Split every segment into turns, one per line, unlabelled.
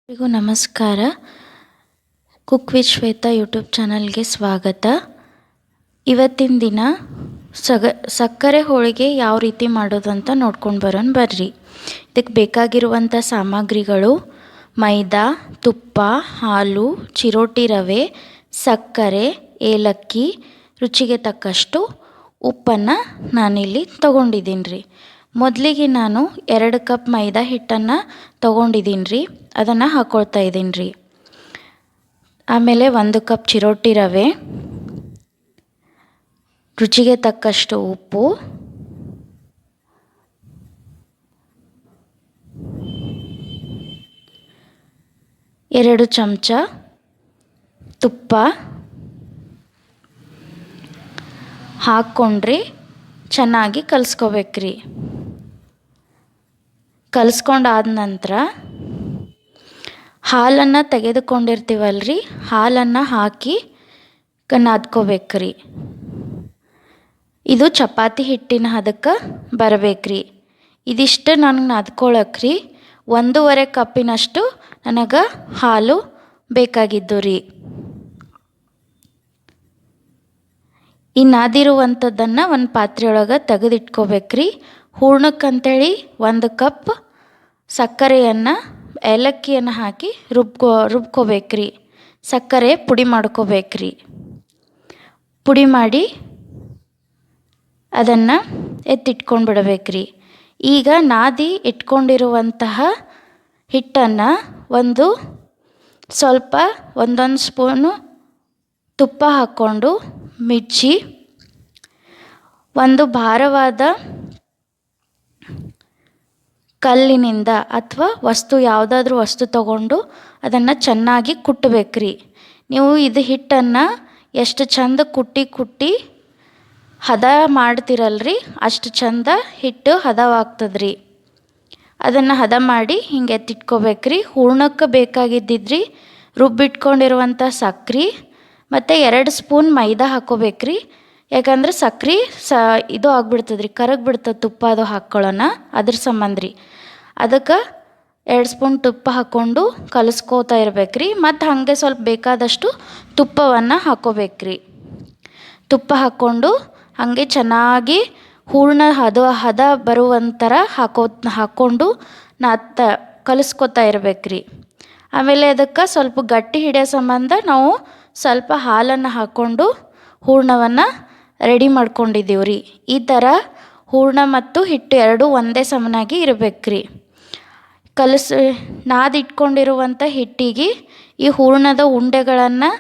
ಎಲ್ರಿಗೂ ನಮಸ್ಕಾರ. Cook with Shweta YouTube ಚಾನಲ್ಗೆ ಸ್ವಾಗತ. ಇವತ್ತಿನ ದಿನ ಸಕ್ಕರೆ ಹೋಳಿಗೆ ಯಾವ ರೀತಿ ಮಾಡೋದು ಅಂತ ನೋಡ್ಕೊಂಡು ಬರೋಣ ಬರ್ರಿ. ಇದಕ್ಕೆ ಬೇಕಾಗಿರುವಂಥ ಸಾಮಗ್ರಿಗಳು: ಮೈದಾ, ತುಪ್ಪ, ಹಾಲು, ಚಿರೋಟಿ ರವೆ, ಸಕ್ಕರೆ, ಏಲಕ್ಕಿ, ರುಚಿಗೆ ತಕ್ಕಷ್ಟು ಉಪ್ಪನ್ನು ನಾನಿಲ್ಲಿ ತೊಗೊಂಡಿದ್ದೀನಿ ರೀ. ಮೊದಲಿಗೆ ನಾನು 2 ಕಪ್ ಮೈದಾ ಹಿಟ್ಟನ್ನು ತೊಗೊಂಡಿದ್ದೀನಿ ರೀ, ಅದನ್ನು ಹಾಕ್ಕೊಳ್ತಾ ಇದ್ದೀನಿ ರೀ. ಆಮೇಲೆ 1 ಕಪ್ ಚಿರೋಟಿ ರವೆ, ರುಚಿಗೆ ತಕ್ಕಷ್ಟು ಉಪ್ಪು, ಎರಡು ಚಮಚ ತುಪ್ಪ ಹಾಕ್ಕೊಂಡ್ರಿ ಚೆನ್ನಾಗಿ ಕಲಿಸ್ಕೋಬೇಕ್ರಿ. ಕಲಿಸ್ಕೊಂಡಾದ ನಂತರ ಹಾಲನ್ನು ತೆಗೆದುಕೊಂಡಿರ್ತೀವಲ್ರಿ, ಹಾಲನ್ನು ಹಾಕಿ ನಾದ್ಕೋಬೇಕ್ರಿ. ಇದು ಚಪಾತಿ ಹಿಟ್ಟಿನ ಹದಕ್ಕೆ ಬರಬೇಕ್ರಿ. ಇದಿಷ್ಟು ನನಗೆ ನಾದ್ಕೊಳಕ್ರಿ 1.5 ಕಪ್ಪಿನಷ್ಟು ನನಗೆ ಹಾಲು ಬೇಕಾಗಿದ್ದು ರೀ. ಈ ನಾದಿರುವಂಥದ್ದನ್ನು ಒಂದು ಪಾತ್ರೆಯೊಳಗೆ ತೆಗೆದಿಟ್ಕೋಬೇಕ್ರಿ. ಹೂರ್ಣಕ್ಕಂತೇಳಿ 1 ಕಪ್ ಸಕ್ಕರೆಯನ್ನು, ಏಲಕ್ಕಿಯನ್ನು ಹಾಕಿ ರುಬ್ಕೋಬೇಕ್ರಿ. ಸಕ್ಕರೆ ಪುಡಿ ಮಾಡ್ಕೋಬೇಕ್ರಿ. ಪುಡಿ ಮಾಡಿ ಅದನ್ನು ಎತ್ತಿಟ್ಕೊಂಡು ಬಿಡಬೇಕ್ರಿ. ಈಗ ನಾದಿ ಇಟ್ಕೊಂಡಿರುವಂತಹ ಹಿಟ್ಟನ್ನು ಸ್ವಲ್ಪ ಒಂದೊಂದು ಸ್ಪೂನು ತುಪ್ಪ ಹಾಕ್ಕೊಂಡು ಮಿರ್ಚಿ, ಒಂದು ಭಾರವಾದ ಕಲ್ಲಿನಿಂದ ಅಥವಾ ಯಾವುದಾದ್ರೂ ವಸ್ತು ತಗೊಂಡು ಅದನ್ನು ಚೆನ್ನಾಗಿ ಕುಟ್ಟಬೇಕ್ರಿ. ನೀವು ಇದು ಹಿಟ್ಟನ್ನು ಎಷ್ಟು ಚಂದ ಕುಟ್ಟಿ ಹದ ಮಾಡ್ತಿರಲ್ರಿ, ಅಷ್ಟು ಚಂದ ಹಿಟ್ಟು ಹದವಾಗ್ತದ್ರಿ. ಅದನ್ನು ಹದ ಮಾಡಿ ಹಿಂಗೆ ಎತ್ತಿಟ್ಕೋಬೇಕ್ರಿ. ಹೂರ್ಣಕ್ಕೆ ಬೇಕಾಗಿದ್ದಿದ್ರಿ ರುಬ್ಬಿಟ್ಕೊಂಡಿರುವಂಥ ಸಕ್ರೆ ಮತ್ತು 2 ಸ್ಪೂನ್ ಮೈದಾ ಹಾಕ್ಕೋಬೇಕ್ರಿ. ಯಾಕಂದ್ರೆ ಸಕ್ರೆ ಇದು ಆಗ್ಬಿಡ್ತದ್ರಿ, ಕರಗಿಬಿಡ್ತದೆ ತುಪ್ಪ ಅದು ಹಾಕ್ಕೊಳ್ಳೋಣ, ಅದ್ರ ಸಂಬಂಧ ರೀ. ಅದಕ್ಕೆ 2 ಸ್ಪೂನ್ ತುಪ್ಪ ಹಾಕ್ಕೊಂಡು ಕಲಿಸ್ಕೋತಾ ಇರ್ಬೇಕ್ರಿ. ಮತ್ತು ಹಾಗೆ ಸ್ವಲ್ಪ ಬೇಕಾದಷ್ಟು ತುಪ್ಪವನ್ನು ಹಾಕ್ಕೋಬೇಕ್ರಿ. ತುಪ್ಪ ಹಾಕ್ಕೊಂಡು ಹಾಗೆ ಚೆನ್ನಾಗಿ ಹೂರ್ಣ ಹದ ಬರುವಂಥರ ಹಾಕ್ಕೊಂಡು ಕಲಿಸ್ಕೊತಾ ಇರ್ಬೇಕ್ರಿ. ಆಮೇಲೆ ಅದಕ್ಕೆ ಸ್ವಲ್ಪ ಗಟ್ಟಿ ಹಿಡಿಯೋ ಸಂಬಂಧ ನಾವು ಸ್ವಲ್ಪ ಹಾಲನ್ನು ಹಾಕ್ಕೊಂಡು ಹೂರ್ಣವನ್ನು ರೆಡಿ ಮಾಡ್ಕೊಂಡಿದ್ದೀವಿ ರೀ. ಈ ಥರ ಹೂರ್ಣ ಮತ್ತು ಹಿಟ್ಟು ಎರಡೂ ಒಂದೇ ಸಮನಾಗಿ ಇರಬೇಕ್ರಿ. ನಾದಿಟ್ಕೊಂಡಿರುವಂಥ ಹಿಟ್ಟಿಗೆ ಈ ಹೂರ್ಣದ ಉಂಡೆಗಳನ್ನು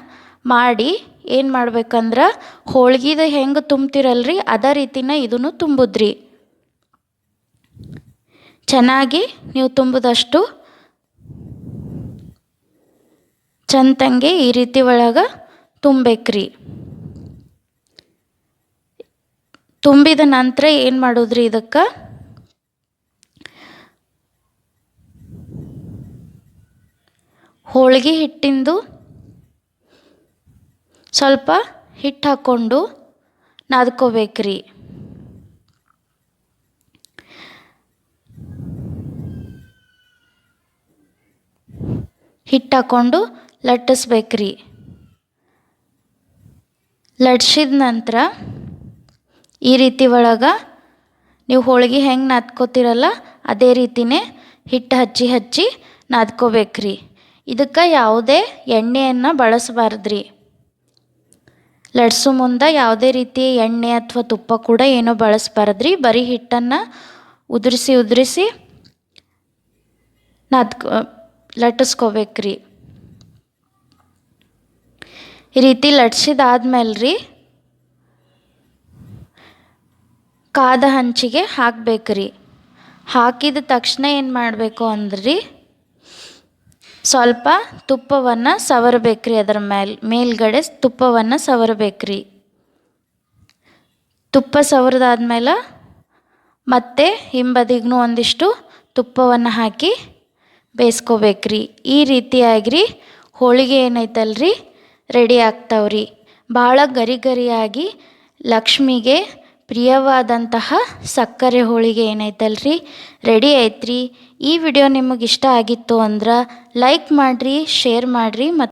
ಮಾಡಿ ಏನು ಮಾಡ್ಬೇಕಂದ್ರೆ, ಹೋಳ್ಗಿದ ಹೆಂಗೆ ತುಂಬ್ತಿರಲ್ರಿ ಅದೇ ರೀತಿನ ಇದನ್ನು ತುಂಬುದ್ರಿ. ಚೆನ್ನಾಗಿ ನೀವು ತುಂಬುದಷ್ಟು ಚಂದಂಗೆ ಈ ರೀತಿ ಒಳಗೆ ತುಂಬಬೇಕ್ರಿ. ತುಂಬಿದ ನಂತರ ಏನು ಮಾಡೋದ್ರಿ, ಇದಕ್ಕೆ ಹೋಳ್ಗೆ ಹಿಟ್ಟಿಂದು ಸ್ವಲ್ಪ ಹಿಟ್ಟು ಹಾಕ್ಕೊಂಡು ನಾದ್ಕೋಬೇಕ್ರಿ. ಹಿಟ್ಟು ಹಾಕ್ಕೊಂಡು ಲಟ್ಟಿಸ್ಬೇಕ್ರಿ. ಲಟ್ಸಿದ ನಂತರ ಈ ರೀತಿ ಒಳಗೆ ನೀವು ಹೋಳ್ಗೆ ಹೆಂಗೆ ನಾದ್ಕೋತಿರಲ್ಲ ಅದೇ ರೀತಿಯೇ ಹಿಟ್ಟು ಹಚ್ಚಿ ನಾದ್ಕೋಬೇಕ್ರಿ. ಇದಕ್ಕೆ ಯಾವುದೇ ಎಣ್ಣೆಯನ್ನು ಬಳಸಬಾರ್ದ್ರಿ. ಲಟ್ಸೋ ಮುಂದೆ ಯಾವುದೇ ರೀತಿ ಎಣ್ಣೆ ಅಥವಾ ತುಪ್ಪ ಕೂಡ ಏನೋ ಬಳಸಬಾರ್ದ್ರಿ. ಬರೀ ಹಿಟ್ಟನ್ನು ಉದುರಿಸಿ ಲಟ್ಟಿಸ್ಕೋಬೇಕ್ರಿ. ಈ ರೀತಿ ಲಟ್ಸಿದಾದ್ಮೇಲೆ ರೀ ಕಾದ ಹಂಚಿಗೆ ಹಾಕಬೇಕ್ರಿ. ಹಾಕಿದ ತಕ್ಷಣ ಏನು ಮಾಡಬೇಕು ಅಂದ್ರಿ, ಸ್ವಲ್ಪ ತುಪ್ಪವನ್ನು ಸವರಬೇಕ್ರಿ. ಅದರ ಮೇಲ್ಗಡೆ ತುಪ್ಪವನ್ನು ಸವರಬೇಕ್ರಿ. ತುಪ್ಪ ಸವರದಾದ್ಮೇಲೆ ಮತ್ತೆ ಹಿಂಬದಿಗೂ ಒಂದಿಷ್ಟು ತುಪ್ಪವನ್ನು ಹಾಕಿ ಬೇಯಿಸ್ಕೋಬೇಕ್ರಿ. ಈ ರೀತಿಯಾಗಿ ಹೋಳಿಗೆ ಏನೈತಲ್ರಿ ರೆಡಿ ಆಗ್ತಾವ್ರಿ. ಭಾಳ ಗರಿಯಾಗಿ ಲಕ್ಷ್ಮಿಗೆ ಪ್ರಿಯವಾದಂತಹ ಸಕ್ಕರೆ ಹೋಳಿಗೆ ಏನೈತಲ್ರಿ ರೆಡಿ ಐತ್ರಿ. ಈ ವಿಡಿಯೋ ನಿಮಗೆ ಇಷ್ಟ ಆಗಿತ್ತು ಅಂದ್ರೆ ಲೈಕ್ ಮಾಡಿರಿ, ಶೇರ್ ಮಾಡಿರಿ ಮತ್ತು